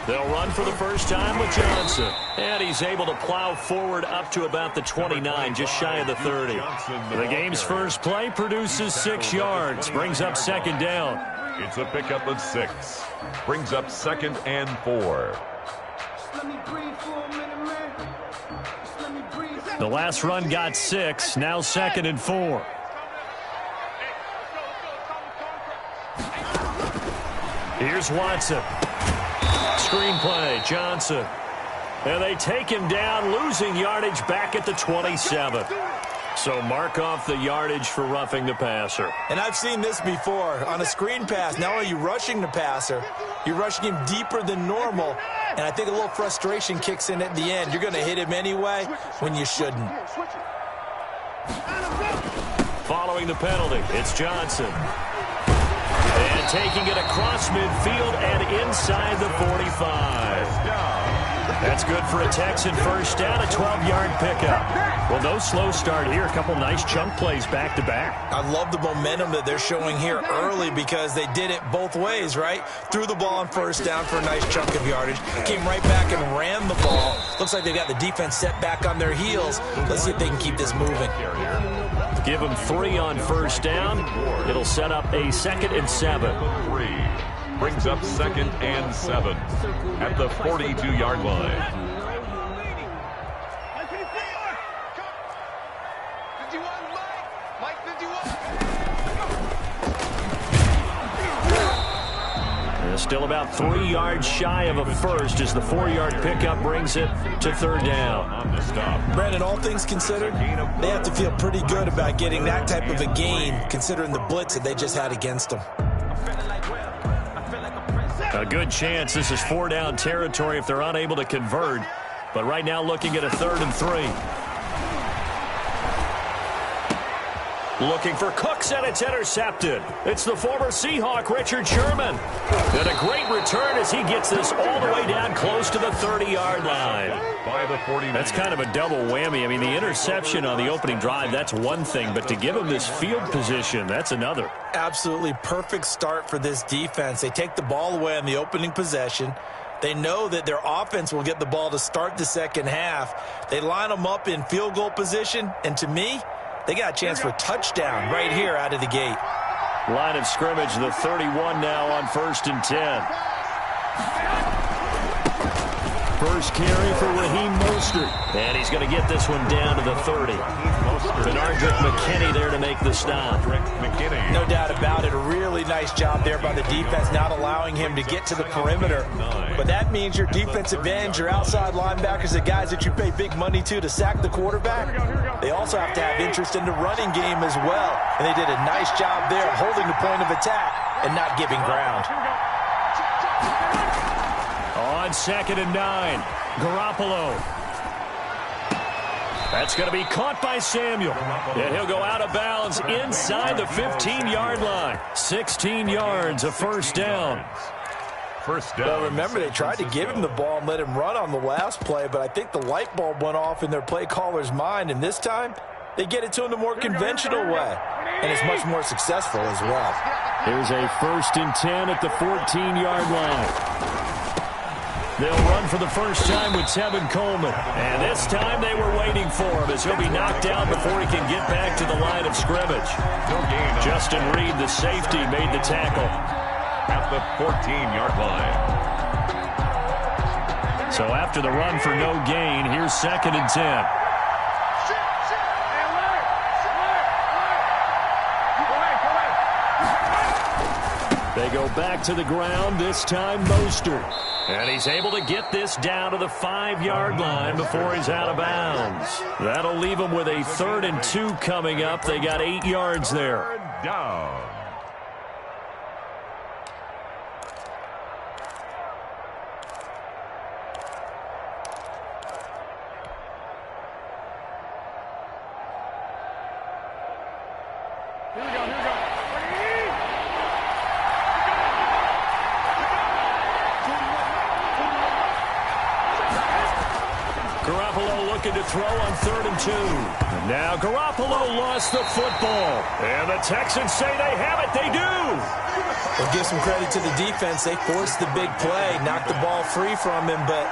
They'll run for the first time with Johnson. And he's able to plow forward up to about the 29, just shy of the 30. The game's first play produces 6 yards, brings up second down. It's a pickup of 6. Brings up 2nd and 4. The last run got 6, now 2nd and 4. Here's Watson. Screenplay, Johnson. And they take him down, losing yardage back at the 27. So mark off the yardage for roughing the passer. And I've seen this before. On a screen pass, not only are you rushing the passer, you're rushing him deeper than normal. And I think a little frustration kicks in at the end. You're going to hit him anyway when you shouldn't. Following the penalty, it's Johnson. And taking it across midfield and inside the 45. That's good for a Texan first down, a 12-yard pickup. Well, no slow start here. A couple nice chunk plays back-to-back. I love the momentum that they're showing here early because they did it both ways, right? Threw the ball on first down for a nice chunk of yardage. Came right back and ran the ball. Looks like they got the defense set back on their heels. Let's see if they can keep this moving. Give them 3 on first down. It'll set up a 2nd and 7. 3. Brings up 2nd and 7 at the 42-yard line. Still about 3 yards shy of a first as the 4-yard pickup brings it to 3rd down. Brandon, all things considered, they have to feel pretty good about getting that type of a gain considering the blitz that they just had against them. A good chance this is 4-down territory if they're unable to convert. But right now looking at a 3rd and 3. Looking for Cooks, and it's intercepted. It's the former Seahawk, Richard Sherman. And a great return as he gets this all the way down close to the 30-yard line. By the 49. That's kind of a double whammy. I mean, the interception on the opening drive, that's one thing. But to give him this field position, that's another. Absolutely perfect start for this defense. They take the ball away on the opening possession. They know that their offense will get the ball to start the second half. They line them up in field goal position. And to me, they got a chance for a touchdown right here out of the gate. Line of scrimmage, the 31 now on 1st and 10. First carry for Raheem Mostert. And he's going to get this one down to the 30. Benardrick McKinney there to make the stop. No doubt about it. A really nice job there by the defense, not allowing him to get to the perimeter. But that means your defensive ends, your outside linebackers, the guys that you pay big money to sack the quarterback, they also have to have interest in the running game as well. And they did a nice job there holding the point of attack and not giving ground. On 2nd and 9, Garoppolo. That's going to be caught by Samuel. And he'll go out of bounds inside the 15-yard line. 16 yards, a first down. First down. Well, remember, they tried to give him the ball and let him run on the last play, but I think the light bulb went off in their play caller's mind, and this time they get it to him the more conventional way, and it's much more successful as well. Here's a 1st and 10 at the 14-yard line. They'll run for the first time with Tevin Coleman. And this time they were waiting for him as he'll be knocked down before he can get back to the line of scrimmage. No gain. Justin Reed, the safety, made the tackle. At the 14-yard line. So after the run for no gain, here's 2nd and 10. They go back to the ground, this time Mostert. And he's able to get this down to the 5-yard line before he's out of bounds. That'll leave him with a 3rd and 2 coming up. They got 8 yards there. Third down. To throw on 3rd and 2. Now Garoppolo lost the football. And the Texans say they have it. They do. Well, give some credit to the defense. They forced the big play, knocked the ball free from him, but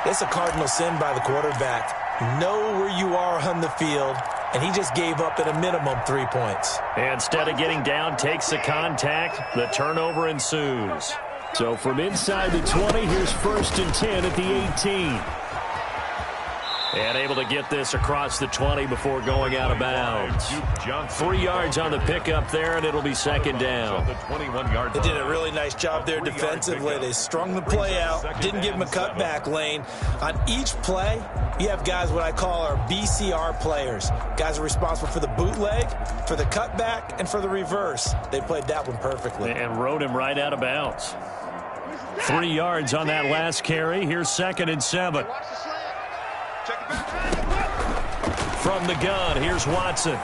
it's a cardinal sin by the quarterback. Know where you are on the field, and he just gave up at a minimum 3 points. Instead of getting down, takes the contact. The turnover ensues. So from inside the 20, here's 1st and 10 at the 18. And able to get this across the 20 before going out of bounds. 3 yards on the pickup there, and it'll be 2nd down. They did a really nice job there defensively. They strung the play out, didn't give him a cutback lane. On each play, you have guys what I call our BCR players. Guys are responsible for the bootleg, for the cutback, and for the reverse. They played that one perfectly. And rode him right out of bounds. 3 yards on that last carry. Here's 2nd and 7. From the gun, here's Watson.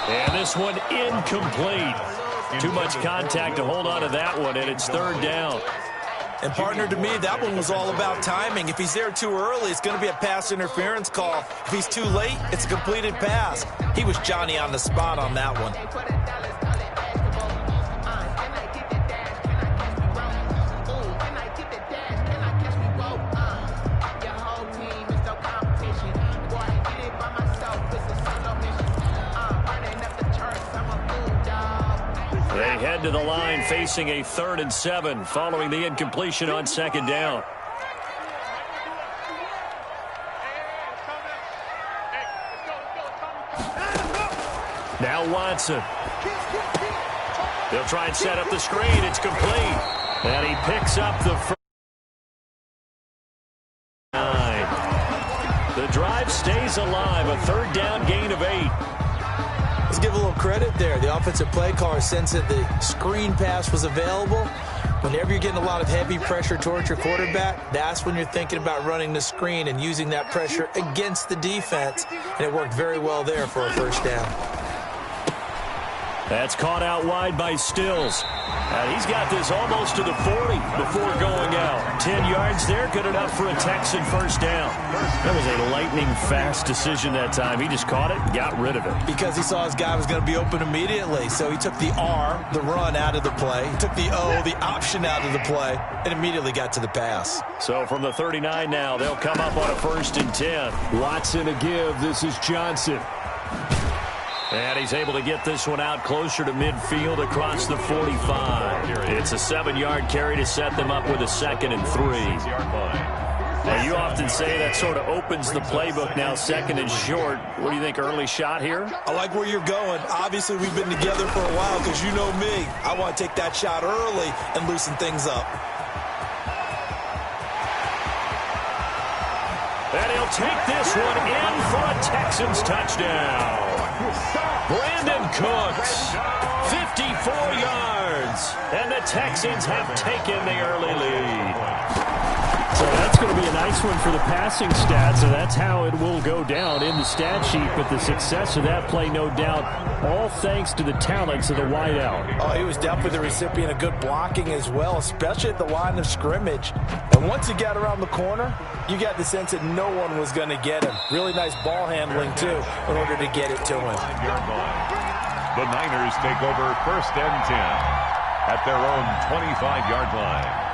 And this one incomplete. Too much contact to hold on to that one, and it's 3rd down. And partner, to me, that one was all about timing. If he's there too early, it's going to be a pass interference call. If he's too late, it's a completed pass. He was Johnny on the spot on that one. They head to the line facing a 3rd and 7 following the incompletion on 2nd down. Now Watson. They'll try and set up the screen. It's complete. And he picks up the first 9. The drive stays alive. A 3rd down gain of 8. Let's give a little credit there. The offensive play caller sensed that the screen pass was available. Whenever you're getting a lot of heavy pressure towards your quarterback, that's when you're thinking about running the screen and using that pressure against the defense. And it worked very well there for a 1st down. That's caught out wide by Stills. And he's got this almost to the 40 before going out. 10 yards there, good enough for a Texan 1st down. That was a lightning-fast decision that time. He just caught it and got rid of it. Because he saw his guy was going to be open immediately. So he took the R, the run, out of the play. He took the O, the option, out of the play, and immediately got to the pass. So from the 39 now, they'll come up on a 1st and 10. Watson a give. This is Johnson. And he's able to get this one out closer to midfield across the 45. It's a 7-yard carry to set them up with a 2nd and 3. Now, you often say that sort of opens the playbook now, 2nd and short. What do you think, early shot here? I like where you're going. Obviously, we've been together for a while because you know me. I want to take that shot early and loosen things up. And he'll take this one in for a Texans touchdown. Brandon Cooks, 54 yards, and the Texans have taken the early lead. So that's going to be a nice one for the passing stats, so that's how it will go down in the stat sheet. But the success of that play, no doubt, all thanks to the talents of the wideout. Oh, he was definitely the recipient of good blocking as well, especially at the line of scrimmage. And once he got around the corner, you got the sense that no one was going to get him. Really nice ball handling, too, in order to get it to him. The Niners take over 1st and 10 at their own 25-yard line.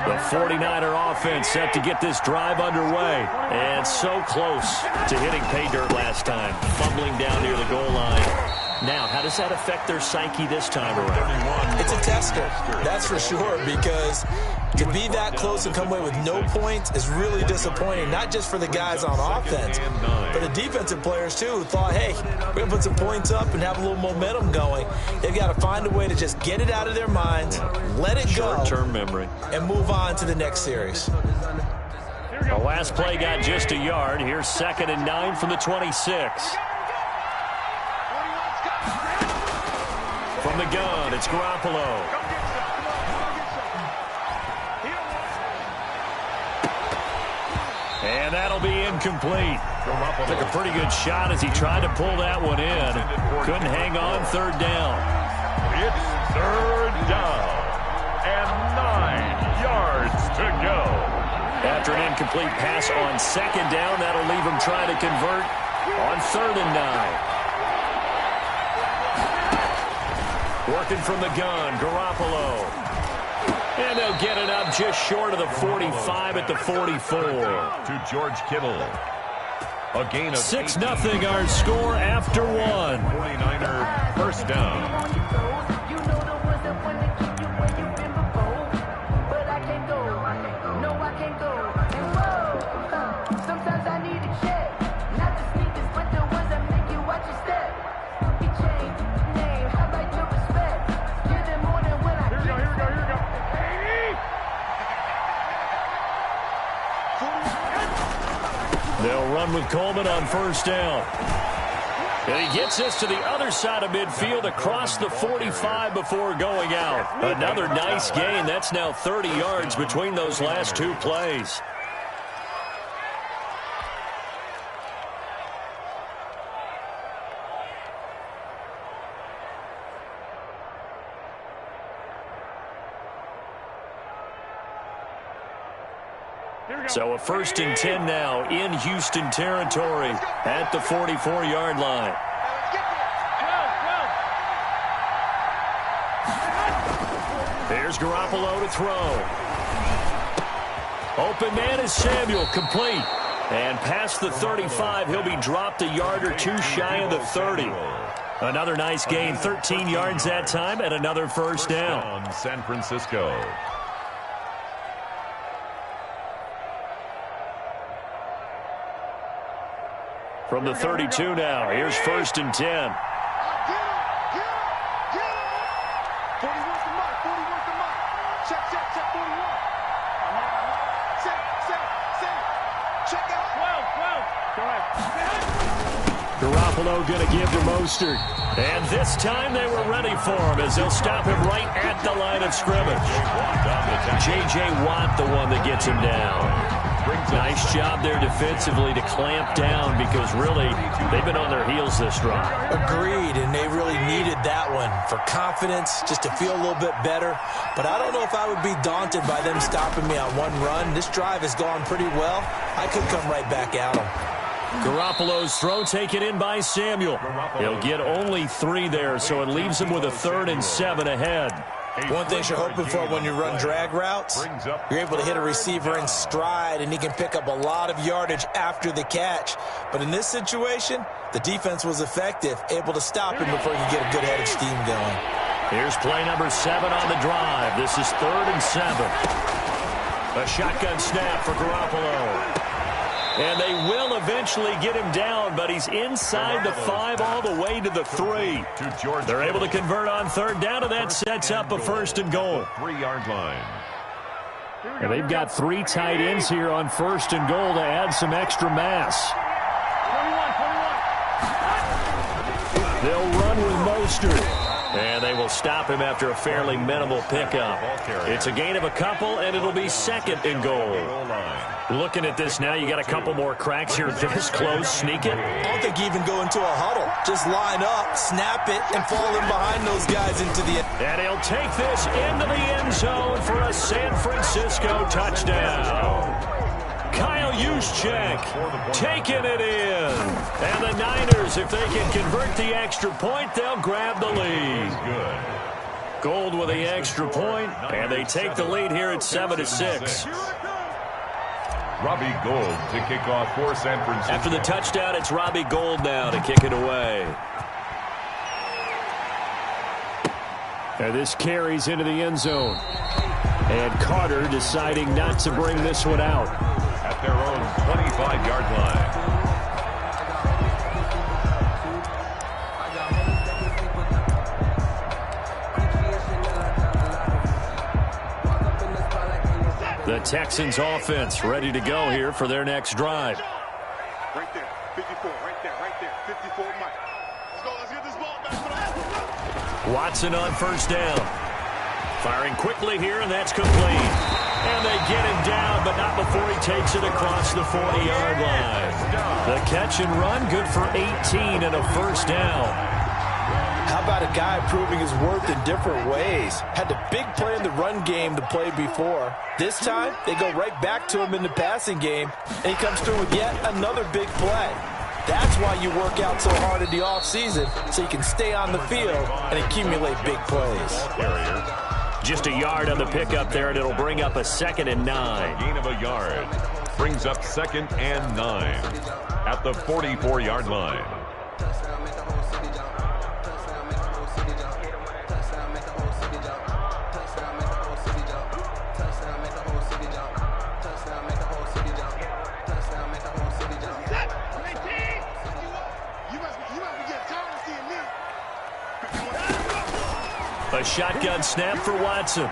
The 49er offense set to get this drive underway. And so close to hitting pay dirt last time. Fumbling down near the goal line. Now, how does that affect their psyche this time around? It's a tester, that's for sure, because to be that close and come away with no points is really disappointing, not just for the guys on offense, but the defensive players, too, who thought, hey, we're going to put some points up and have a little momentum going. They've got to find a way to just get it out of their minds, let it go, short-term memory, and move on to the next series. The last play got just a yard. Here's 2nd and 9 from the 26. From the gun, it's Garoppolo. And that'll be incomplete. Took a pretty good shot as he tried to pull that one in. Couldn't hang on. 3rd down. It's 3rd down and 9 yards to go. After an incomplete pass on 2nd down, that'll leave him trying to convert on 3rd and 9. Working from the gun, Garoppolo. And they'll get it up just short of the 45 at the 44. To George Kittle. A gain of 6-0 our score after one. 49er first down. They'll run with Coleman on first down. And he gets this to the other side of midfield across the 45 before going out. Another nice gain. That's now 30 yards between those last two plays. So a 1st and 10 now in Houston territory at the 44-yard line. There's Garoppolo to throw. Open man is Samuel, complete. And past the 35, he'll be dropped a yard or two shy of the 30. Another nice gain, 13 yards that time, and another first down. San Francisco. From the 32 now, here's 1st and 10. Get him! 40 wants the mark, 40 wants the mark. Check, 41. Check out. 12. Go ahead. Garoppolo going to give to Mostert. And this time they were ready for him as they'll stop him right at the line of scrimmage. J.J. Watt, the one that gets him down. Nice job there defensively to clamp down because really they've been on their heels this drive. Agreed, and they really needed that one for confidence, just to feel a little bit better. But I don't know if I would be daunted by them stopping me on one run. This drive has gone pretty well. I could come right back at them. Garoppolo's throw taken in by Samuel. He'll get only 3 there, so it leaves him with a 3rd and 7 ahead. One thing you're hoping for when you run drag routes, you're able to hit a receiver in stride, and he can pick up a lot of yardage after the catch. But in this situation, the defense was effective, able to stop him before he could get a good head of steam going. Here's play number 7 on the drive. This is 3rd and 7. A shotgun snap for Garoppolo. And they will eventually get him down, but he's inside the 5 all the way to the 3. They're able to convert on 3rd down, and that sets up a 1st and goal. 3-yard line. And they've got 3 tight ends here on 1st and goal to add some extra mass. 21. They'll run with Mostert. And they will stop him after a fairly minimal pickup. It's a gain of a couple, and it'll be 2nd and goal. Looking at this now, you got a couple more cracks here this close. Sneak it. I don't think you even go into a huddle. Just line up, snap it, and fall in behind those guys into the end. And he'll take this into the end zone for a San Francisco touchdown. Kyle Juszczyk taking it in. And the Niners, if they can convert the extra point, they'll grab the lead. Gold with the extra point, and they take the lead here at 7-6. Robbie Gould to kick off for San Francisco. After the touchdown, it's Robbie Gould now to kick it away. And this carries into the end zone. And Carter deciding not to bring this one out. At their own 25-yard line. The Texans offense ready to go here for their next drive. Right there, 54, right there, 54, Mike. Let's get this ball back. Watson on 1st down. Firing quickly here, and that's complete. And they get him down, but not before he takes it across the 40-yard line. The catch and run, good for 18 and a 1st down. How about a guy proving his worth in different ways? Had a big play in the run game to play before. This time, they go right back to him in the passing game, and he comes through with yet another big play. That's why you work out so hard in the offseason, so you can stay on the field and accumulate big plays. Just a yard on the pickup there, and it'll bring up a 2nd and 9. Gain of a yard. Brings up 2nd and 9 at the 44-yard line. A shotgun snap for Watson.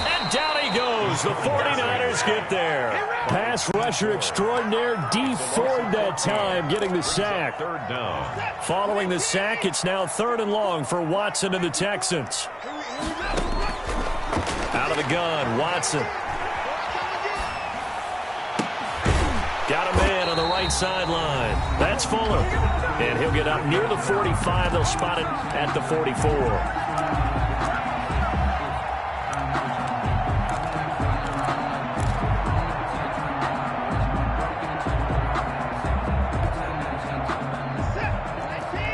And down he goes. The 49ers get there. Pass rusher extraordinaire, D Ford that time, getting the sack. 3rd down. Following the sack, it's now 3rd and long for Watson and the Texans. Out of the gun, Watson. Got a man on the right sideline. That's Fuller. And he'll get up near the 45. They'll spot it at the 44.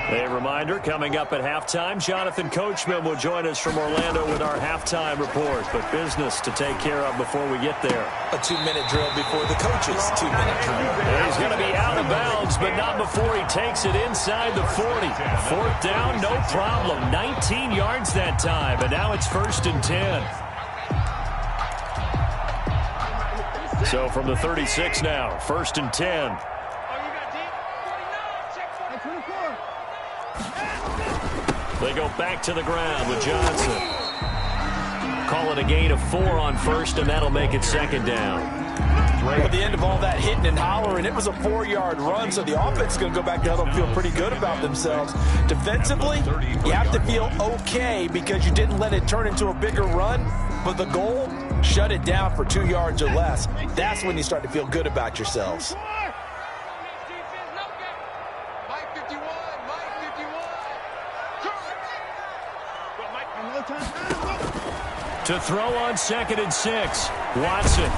A reminder, coming up at halftime, Jonathan Coachman will join us from Orlando with our halftime report. But business to take care of before we get there. A 2-minute drill before the coaches' 2-minute drill. And he's going to be out of bounds, but not before he takes it inside the 40. 4th down, no problem. 19 yards that time, and now it's 1st and 10. So from the 36 now, 1st and 10. They go back to the ground with Johnson. Call it a gain of 4 on 1st, and that'll make it 2nd down. At the end of all that hitting and hollering, it was a 4-yard run, so the offense is going to go back there and feel pretty good about themselves. Defensively, you have to feel okay because you didn't let it turn into a bigger run, but the goal, shut it down for 2 yards or less. That's when you start to feel good about yourselves. To throw on 2nd and 6, Watson.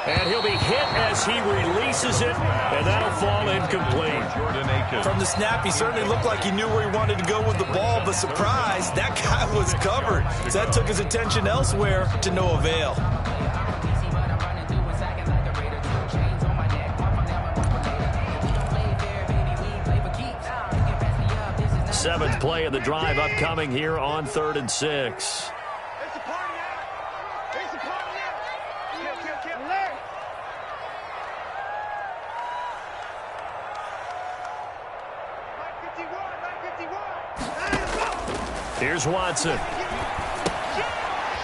And he'll be hit as he releases it, and that'll fall incomplete. From the snap, he certainly looked like he knew where he wanted to go with the ball, but surprise, that guy was covered. So that took his attention elsewhere to no avail. Seventh play of the drive upcoming here on 3rd and 6. Here's Watson.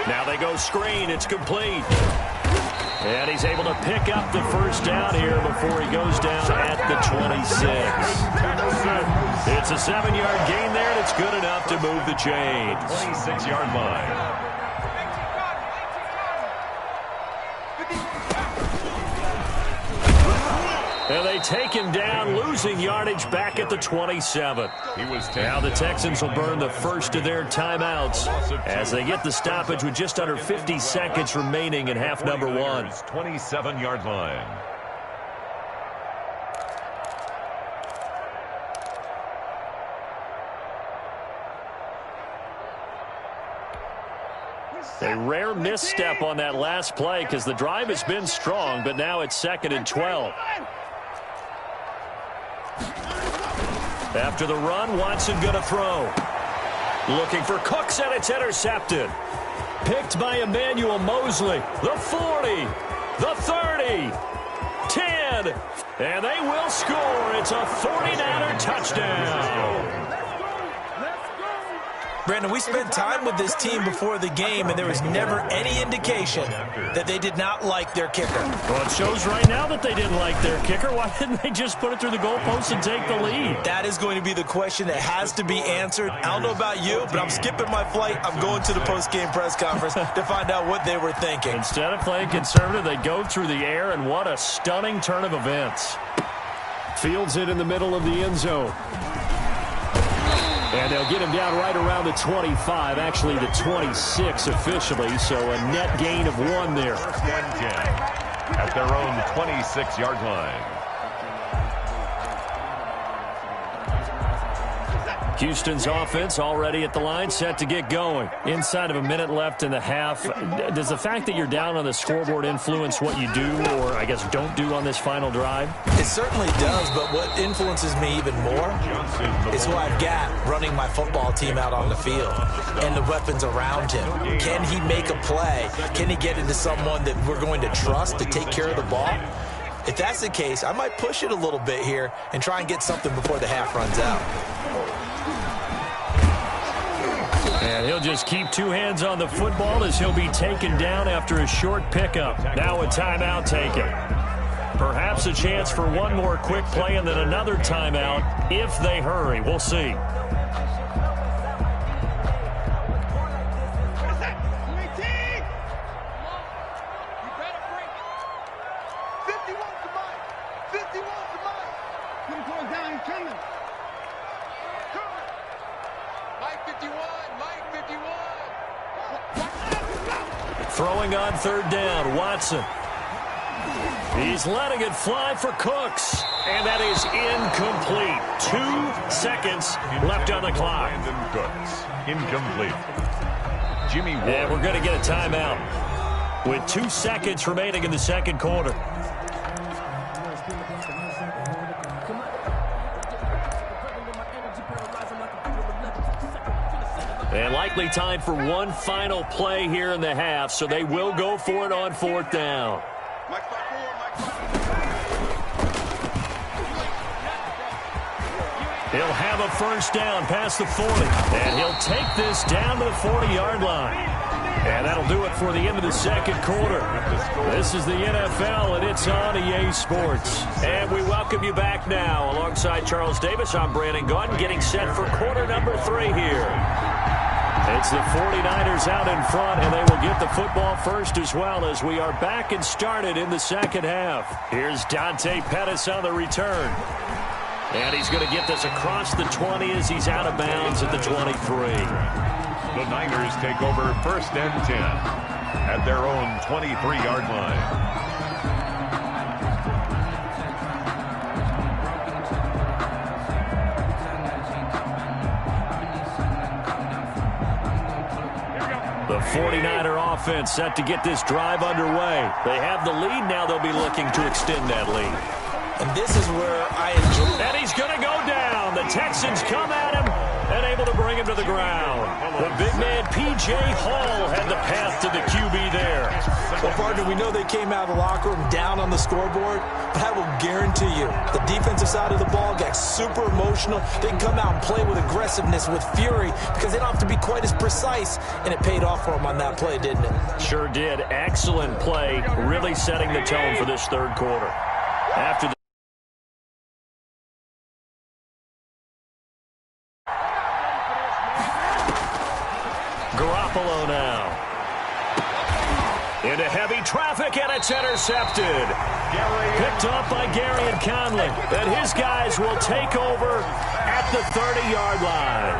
Now they go screen. It's complete. And he's able to pick up the 1st down here before he goes down at the 26. It's a 7-yard gain there, and it's good enough to move the chains. 26-yard line. And they take him down, losing yardage back at the 27. Now the Texans will burn the first of their timeouts as they get the stoppage with just under 50 seconds remaining in half number 1. 27-yard line. A rare misstep on that last play because the drive has been strong, but now it's 2nd and 12. After the run, Watson going to throw. Looking for Cooks, and it's intercepted. Picked by Emmanuel Mosley. The 40, the 30, 10, and they will score. It's a 49er touchdown. Brandon, we spent time with this team before the game, and there was never any indication that they did not like their kicker. Well, it shows right now that they didn't like their kicker. Why didn't they just put it through the goalpost and take the lead? That is going to be the question that has to be answered. I don't know about you, but I'm skipping my flight. I'm going to the post-game press conference to find out what they were thinking. Instead of playing conservative, they go through the air, and what a stunning turn of events. Fields it in the middle of the end zone. And they'll get him down right around the 25, actually the 26 officially, so a net gain of 1 there. First and 10 at their own 26-yard line. Houston's offense already at the line, set to get going. Inside of a minute left in the half, does the fact that you're down on the scoreboard influence what you do, or I guess don't do on this final drive? It certainly does, but what influences me even more is who I've got running my football team out on the field and the weapons around him. Can he make a play? Can he get into someone that we're going to trust to take care of the ball? If that's the case, I might push it a little bit here and try and get something before the half runs out. And he'll just keep two hands on the football as he'll be taken down after a short pickup. Now a timeout taken. Perhaps a chance for one more quick play and then another timeout if they hurry. We'll see. Throwing on third down, Watson. He's letting it fly for Cooks, and that is incomplete. 2 seconds left on the clock. Brandon Cooks, incomplete. Jimmy Ward. And we're going to get a timeout with 2 seconds remaining in the second quarter. And likely time for one final play here in the half, so they will go for it on fourth down. He'll have a first down past the 40, and he'll take this down to the 40-yard line. And that'll do it for the end of the second quarter. This is the NFL, and it's on EA Sports. And we welcome you back now. Alongside Charles Davis, I'm Brandon Gaudin, getting set for quarter number 3 here. It's the 49ers out in front, and they will get the football first as well as we are back and started in the second half. Here's Dante Pettis on the return. And he's going to get this across the 20 as he's out of bounds at the 23. The Niners take over first and 10 at their own 23-yard line. The 49er offense set to get this drive underway. They have the lead. Now they'll be looking to extend that lead. And this is where I enjoy. And he's going to go down. The Texans come at him and able to bring him to the ground. The big man, P.J. Hall, had the path to the QB there. Well, partner, we know they came out of the locker room down on the scoreboard, but I will guarantee you the defensive side of the ball got super emotional. They can come out and play with aggressiveness, with fury, because they don't have to be quite as precise, and it paid off for them on that play, didn't it? Sure did. Excellent play, really setting the tone for this third quarter. After the Garoppolo now. Into heavy traffic, and it's intercepted. Picked up by Gary and Conley. And his guys will take over at the 30-yard line.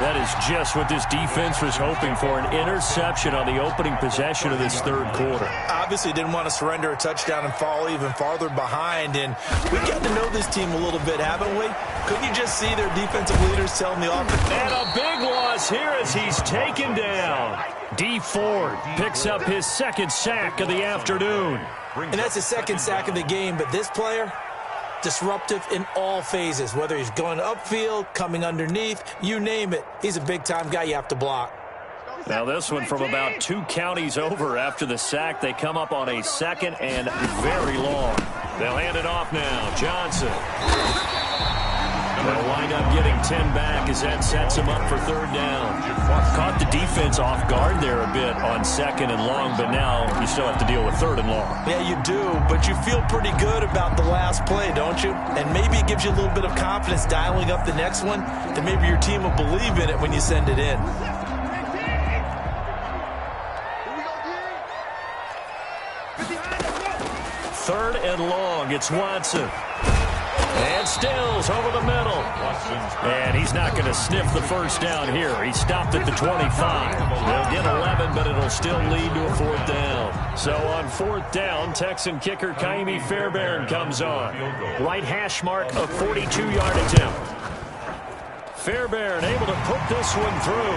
That is just what this defense was hoping for, an interception on the opening possession of this third quarter. Obviously didn't want to surrender a touchdown and fall even farther behind. And we got to know this team a little bit, haven't we? Couldn't you just see their defensive leaders telling the offense? And a big loss here as he's taken down. D. Ford picks up his second sack of the afternoon. And that's his second sack of the game, but this player, disruptive in all phases, whether he's going upfield, coming underneath, you name it. He's a big-time guy you have to block. Now this one from about 2 counties over after the sack. They come up on a second and very long. They'll hand it off now. Johnson. They'll wind up getting 10 back as that sets him up for third down. Caught the defense off guard there a bit on second and long, but now you still have to deal with third and long. Yeah, you do, but you feel pretty good about the last play, don't you? And maybe it gives you a little bit of confidence dialing up the next one, that maybe your team will believe in it when you send it in. Third and long, it's Watson. And Stills over the middle. And he's not going to sniff the first down here. He stopped at the 25. They'll get 11, but it'll still lead to a fourth down. So on fourth down, Texan kicker Kaimi Fairbairn comes on. Right hash mark of 42-yard attempt. Fairbairn able to put this one through.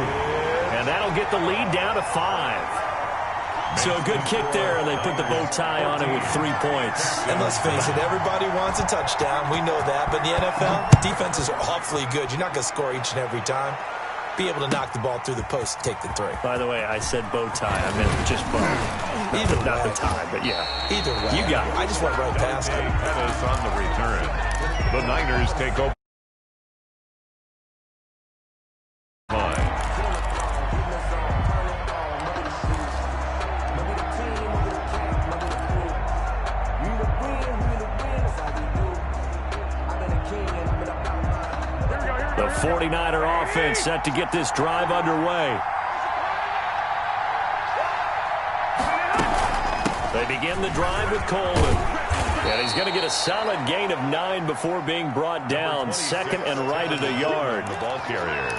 And that'll get the lead down to 5. So a good kick there, and they put the bow tie on it with 3 points. And let's face it, everybody wants a touchdown. We know that. But in the NFL, defenses are awfully good. You're not going to score each and every time. Be able to knock the ball through the post and take the 3. By the way, I said bow tie. I meant just bow. Not the tie, but yeah. Either way. You got it. I just went right past it. Pettis on the return. The Niners take over. The 49er offense set to get this drive underway. They begin the drive with Coleman. And he's going to get a solid gain of 9 before being brought down. Second and right at a yard. The ball carrier.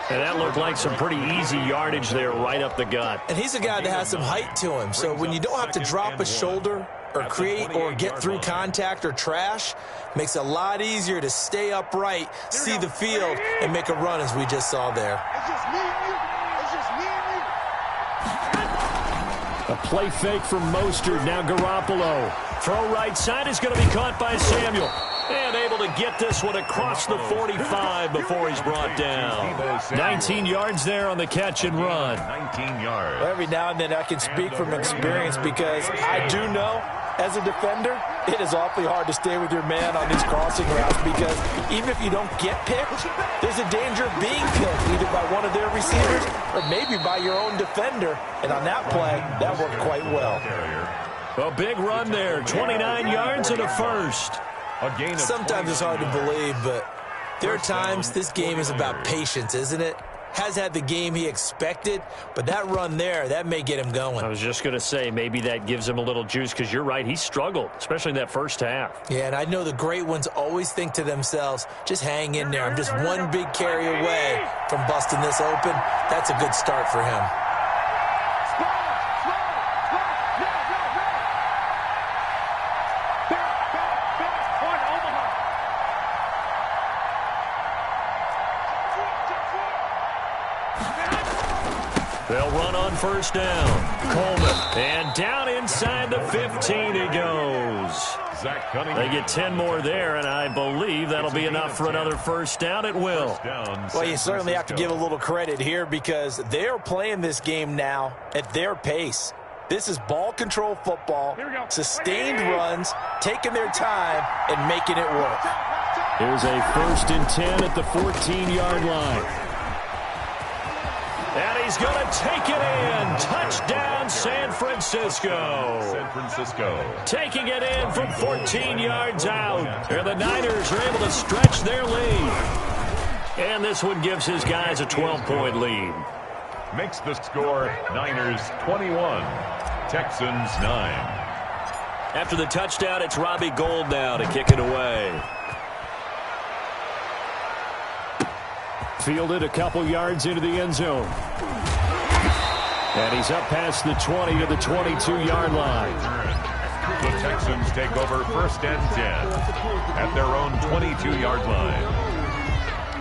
And that looked like some pretty easy yardage there right up the gut. And he's a guy that has some height to him. So when you don't have to drop a shoulder or create or get through contact or trash, makes it a lot easier to stay upright, see the field, and make a run as we just saw there. It's just me and you. It's just me and you. A play fake from Mostert. Now Garoppolo. Throw right side is going to be caught by Samuel. And able to get this one across the 45 before he's brought down. 19 yards there on the catch and run. 19 yards. Well, every now and then I can speak from experience because I do know, as a defender, it is awfully hard to stay with your man on these crossing routes because even if you don't get picked, there's a danger of being picked either by one of their receivers or maybe by your own defender. And on that play, that worked quite well. A big run there, 29 yards and a first. Sometimes it's hard to believe, but there are times this game is about patience, isn't it? Has had the game he expected, but that run there, that may get him going. I was just going to say, maybe that gives him a little juice because you're right, he struggled, especially in that first half. Yeah, and I know the great ones always think to themselves, just hang in there. I'm just one big carry away from busting this open. That's a good start for him. They'll run on first down. Coleman. And down inside the 15 he goes. They get 10 more there, and I believe that'll be enough for another first down. It will. Well, you certainly have to give a little credit here because they're playing this game now at their pace. This is ball control football, sustained runs, taking their time, and making it work. Here's a 1st and 10 at the 14-yard line. And he's going to take it in. Touchdown, San Francisco. San Francisco. Taking it in from 14 yards out. And the Niners are able to stretch their lead. And this one gives his guys a 12-point lead. Makes the score Niners 21, Texans 9. After the touchdown, it's Robbie Gould now to kick it away. Fielded a couple yards into the end zone. And he's up past the 20 to the 22-yard line. The Texans take over 1st and 10 at their own 22-yard line.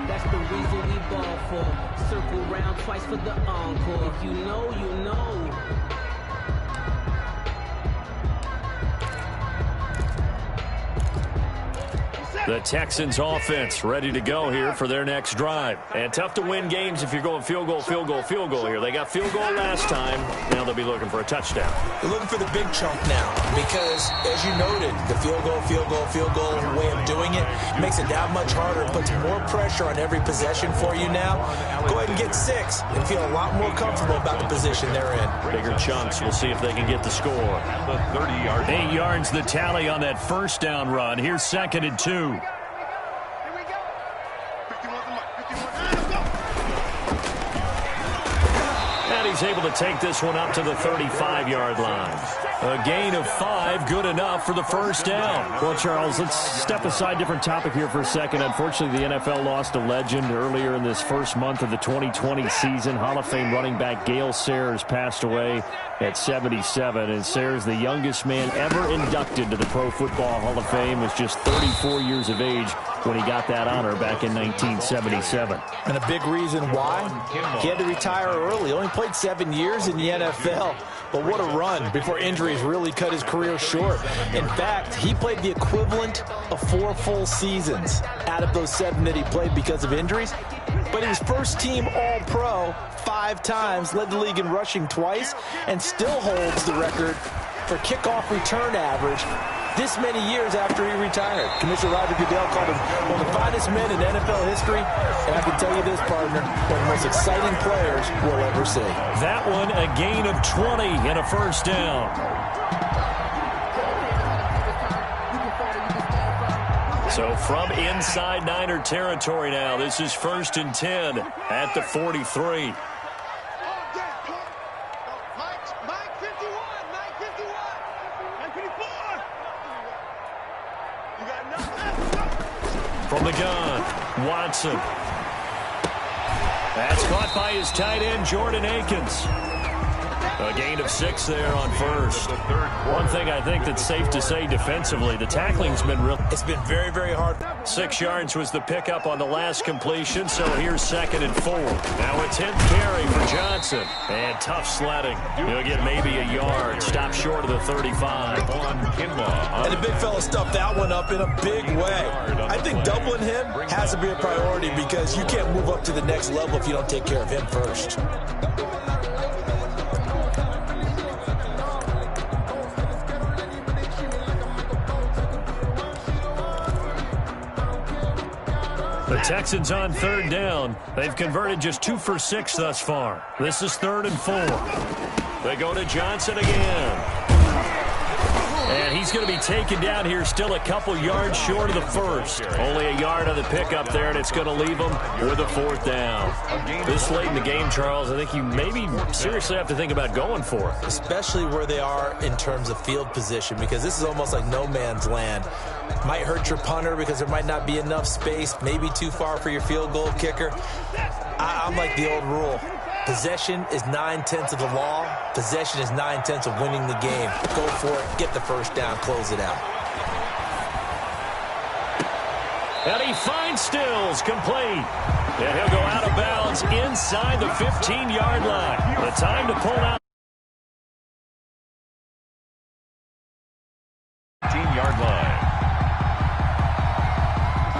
That's the reason we ball for. Circle round twice for the encore. If you know, you know. The Texans offense ready to go here for their next drive. And tough to win games if you're going field goal, field goal, field goal here. They got field goal last time. Now they'll be looking for a touchdown. They're looking for the big chunk now because, as you noted, the field goal way of doing it makes it that much harder. It puts more pressure on every possession for you now. Go ahead and get 6 and feel a lot more comfortable about the position they're in. Bigger chunks. We'll see if they can get the score. The 30-yard 8 yards the tally on that first down run. Here's 2nd and 2. And he's able to take this one up to the 35-yard line. A gain of 5, good enough for the first down. Well, Charles, let's step aside, different topic here for a second. Unfortunately, the NFL lost a legend earlier in this first month of the 2020 season. Hall of Fame running back Gale Sayers passed away at 77. And Sayers, the youngest man ever inducted to the Pro Football Hall of Fame, was just 34 years of age when he got that honor back in 1977. And a big reason why? He had to retire early. He only played 7 years in the NFL. But what a run before injuries really cut his career short. In fact, he played the equivalent of 4 full seasons out of those 7 that he played because of injuries. But he was first-team All-Pro 5 times, led the league in rushing twice, and still holds the record for kickoff return average this many years after he retired. Commissioner Roger Goodell called him one of the finest men in NFL history, and I can tell you this, partner, one of the most exciting players we'll ever see. That one, a gain of 20 and a first down. So from inside Niner territory now, this is 1st and 10 at the 43. From the gun, Watson. That's caught by his tight end, Jordan Akins. A gain of 6 there on first. One thing I think that's safe to say defensively, the tackling's been real. It's been very, very hard. 6 yards was the pickup on the last completion, so here's 2nd and 4. Now a 10th carry for Johnson. And tough sledding. He'll get maybe a yard. Stop short of the 35. And the big fella stuffed that one up in a big way. I think doubling him has to be a priority because you can't move up to the next level if you don't take care of him first. The Texans on 3rd down. They've converted just 2 for 6 thus far. This is 3rd and 4. They go to Johnson again. And he's going to be taken down here still a couple yards short of the first. Only a yard on the pickup there, and it's going to leave him with a 4th down. This late in the game, Charles, I think you maybe seriously have to think about going for it. Especially where they are in terms of field position, because this is almost like no man's land. Might hurt your punter because there might not be enough space, maybe too far for your field goal kicker. I'm like the old rule. Possession is 9/10 of the law. Possession is 9/10 of winning the game. Go for it. Get the first down. Close it out. And he finds Stills complete. And he'll go out of bounds inside the 15-yard line. The time to pull out. 15-yard line.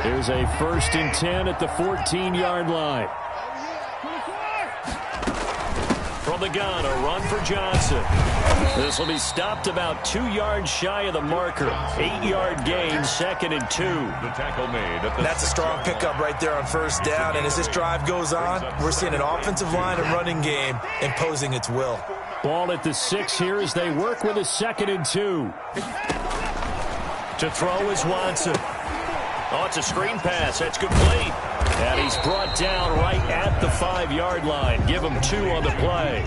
Here's a 1st and 10 at the 14-yard line. From the gun, a run for Johnson. This will be stopped about 2 yards shy of the marker. 8-yard gain, 2nd and 2. The tackle made. That's a strong pickup right there on first down. And as this drive goes on, we're seeing an offensive line and running game imposing its will. Ball at the 6 here as they work with a 2nd and 2. To throw is Watson. Oh, it's a screen pass. That's complete. And he's brought down right at the 5-yard line. Give him 2 on the play.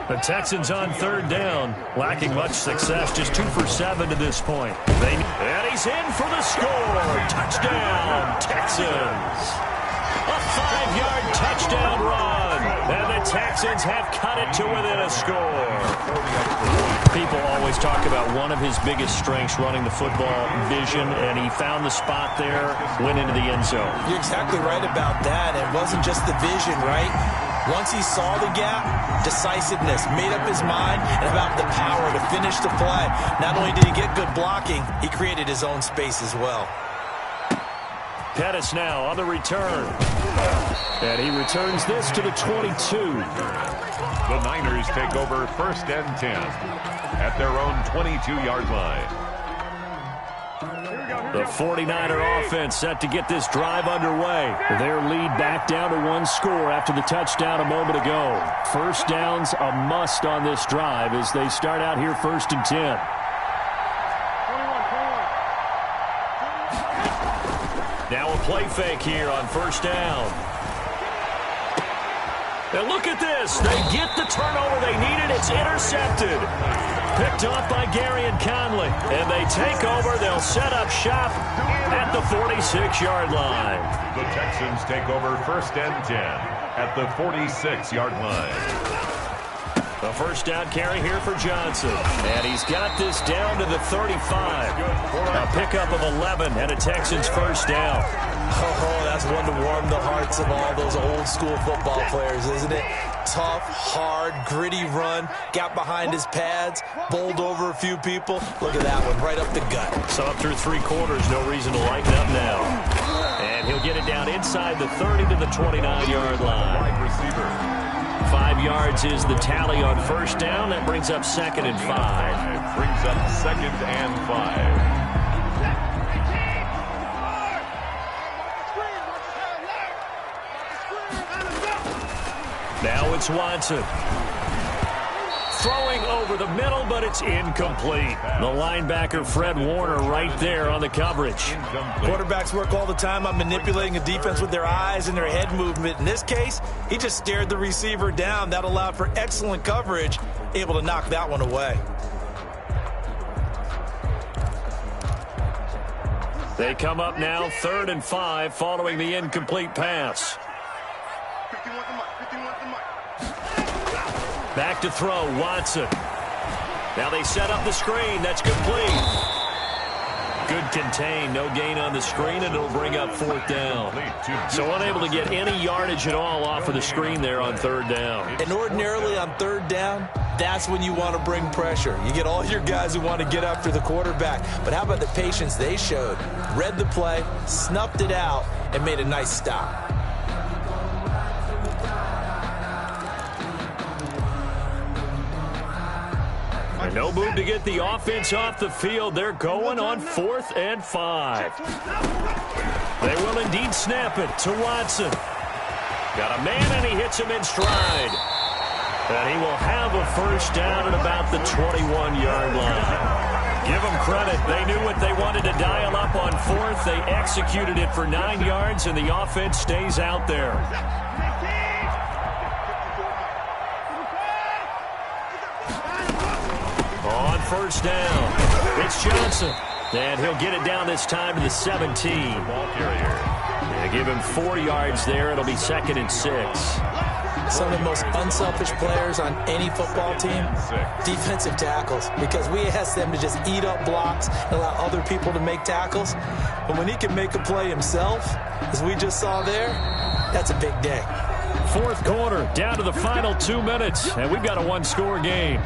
The Texans on 3rd down, lacking much success, just 2 for 7 to this point. And he's in for the score. Touchdown, Texans. A 5-yard touchdown run. And the Texans have cut it to within a score. People always talk about one of his biggest strengths, running the football, vision, and he found the spot there, went into the end zone. You're exactly right about that. It wasn't just the vision, right? Once he saw the gap, decisiveness, made up his mind, and about the power to finish the play. Not only did he get good blocking, he created his own space as well. Pettis now on the return. And he returns this to the 22. The Niners take over 1st and 10 at their own 22-yard line. The 49er offense set to get this drive underway. Their lead back down to 1 score after the touchdown a moment ago. First down's a must on this drive as they start out here 1st and 10. Now a play fake here on 1st down. And look at this. They get the turnover they needed. It's intercepted. Picked off by Gary and Conley. And they take over. They'll set up shop at the 46-yard line. The Texans take over 1st and 10 at the 46-yard line. A first down carry here for Johnson. And he's got this down to the 35. A pickup of 11 and a Texans first down. Oh, that's one to warm the hearts of all those old school football players, isn't it? Tough, hard, gritty run. Got behind his pads, bowled over a few people. Look at that one, right up the gut. So up through 3 quarters, no reason to lighten up now. And he'll get it down inside the 30 to the 29-yard line. Wide receiver. 5 yards is the tally on first down. That brings up 2nd and 5. It brings up 2nd and 5. Now it's Watson. Throwing over the middle, but it's incomplete. The linebacker, Fred Warner, right there on the coverage. Quarterbacks work all the time on manipulating a defense with their eyes and their head movement. In this case, he just stared the receiver down. That allowed for excellent coverage, able to knock that one away. They come up now 3rd and 5 following the incomplete pass. Back to throw, Watson. Now they set up the screen. That's complete. Good contain. No gain on the screen, and it'll bring up 4th down. So unable to get any yardage at all off of the screen there on 3rd down. And ordinarily on 3rd down, that's when you want to bring pressure. You get all your guys who want to get after the quarterback. But how about the patience they showed? Read the play, snuffed it out, and made a nice stop. And no move to get the offense off the field. They're going on 4th and 5. They will indeed snap it to Watson. Got a man, and he hits him in stride. And he will have a first down at about the 21-yard line. Give them credit. They knew what they wanted to dial up on 4th. They executed it for 9 yards, and the offense stays out there. On first down, it's Johnson. And he'll get it down this time to the 17. Ball carrier. They give him 4 yards there. It'll be 2nd and 6. Some of the most unselfish players on any football team, defensive tackles, because we ask them to just eat up blocks and allow other people to make tackles. But when he can make a play himself, as we just saw there, that's a big day. 4th quarter, down to the final 2 minutes, and we've got a 1-score game.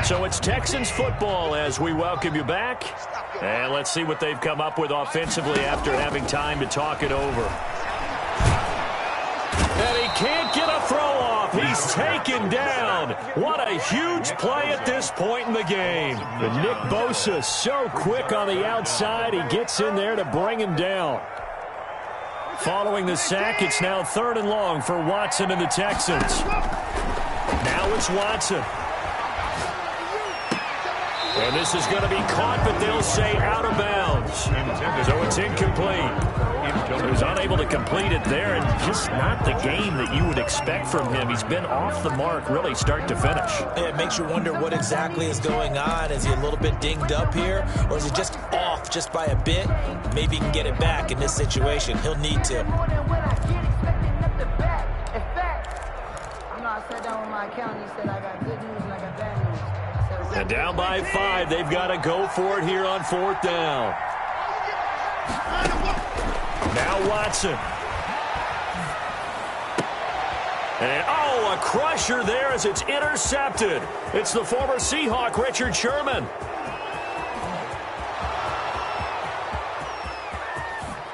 So it's Texans football as we welcome you back. And let's see what they've come up with offensively after having time to talk it over. And he can't get a throw off. He's taken down. What a huge play at this point in the game. And Nick Bosa so quick on the outside. He gets in there to bring him down. Following the sack, it's now 3rd and long for Watson and the Texans. Now it's Watson. And this is going to be caught, but they'll say out of bounds. So it's incomplete. So he's unable to complete it there, and just not the game that you would expect from him. He's been off the mark, really, start to finish. It makes you wonder what exactly is going on. Is he a little bit dinged up here, or is he just off just by a bit? Maybe he can get it back in this situation. He'll need to. I sat down with my accountant. He said I got good news and I got bad news. And down by 5, they've got to go for it here on 4th down. Now Watson. And, a crusher there as it's intercepted. It's the former Seahawk, Richard Sherman.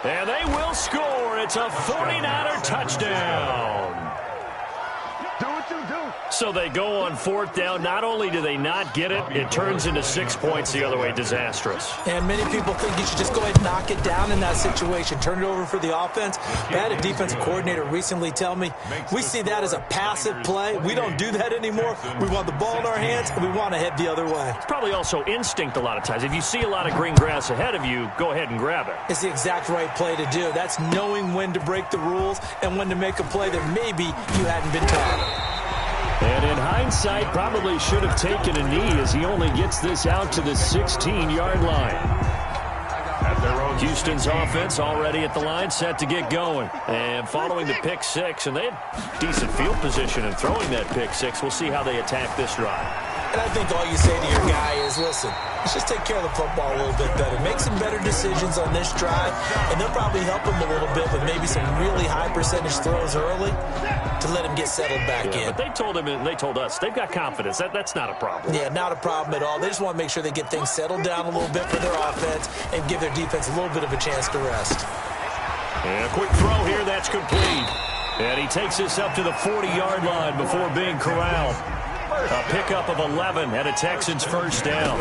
And they will score. It's a 49er touchdown. So they go on 4th down. Not only do they not get it, it turns into 6 points the other way. Disastrous. And many people think you should just go ahead and knock it down in that situation. Turn it over for the offense. I had a defensive coordinator recently tell me, we see that as a passive play. We don't do that anymore. We want the ball in our hands, and we want to head the other way. It's probably also instinct a lot of times. If you see a lot of green grass ahead of you, go ahead and grab it. It's the exact right play to do. That's knowing when to break the rules and when to make a play that maybe you hadn't been taught. And in hindsight, probably should have taken a knee as he only gets this out to the 16-yard line. Houston's offense already at the line, set to get going. And following the pick six, and they had decent field position in throwing that pick six. We'll see how they attack this drive. And I think all you say to your guy is, listen, let's just take care of the football a little bit better. Make some better decisions on this drive, and they'll probably help him a little bit with maybe some really high percentage throws early to let him get settled back in. But they told him and they told us they've got confidence. That's not a problem. Yeah, not a problem at all. They just want to make sure they get things settled down a little bit for their offense and give their defense a little bit of a chance to rest. And a quick throw here, that's complete. And he takes this up to the 40-yard line before being corralled. A pickup of 11 and a Texans first down.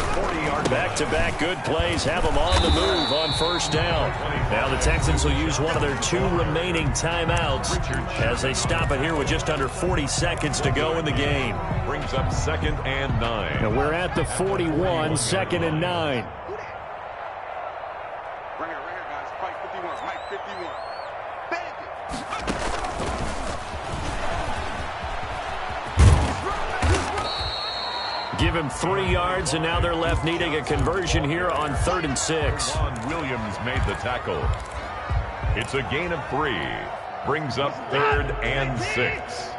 Back-to-back good plays have them on the move on first down. Now the Texans will use one of their 2 remaining timeouts as they stop it here with just under 40 seconds to go in the game. Brings up 2nd and 9. And we're at the 41, 2nd and 9. Right here, guys. Fight 51. Fight 51. Bang it. Give him 3 yards, and now they're left needing a conversion here on 3rd and 6. Ron Williams made the tackle. It's a gain of 3. Brings up 3rd and 6.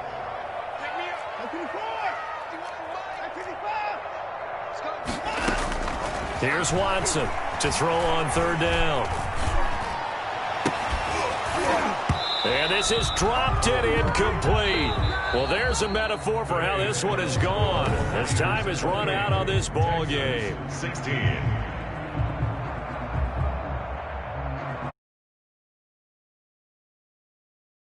Here's Watson to throw on 3rd down. And this is dropped and incomplete. Well, there's a metaphor for how this one has gone. As time has run out on this ball game. 16.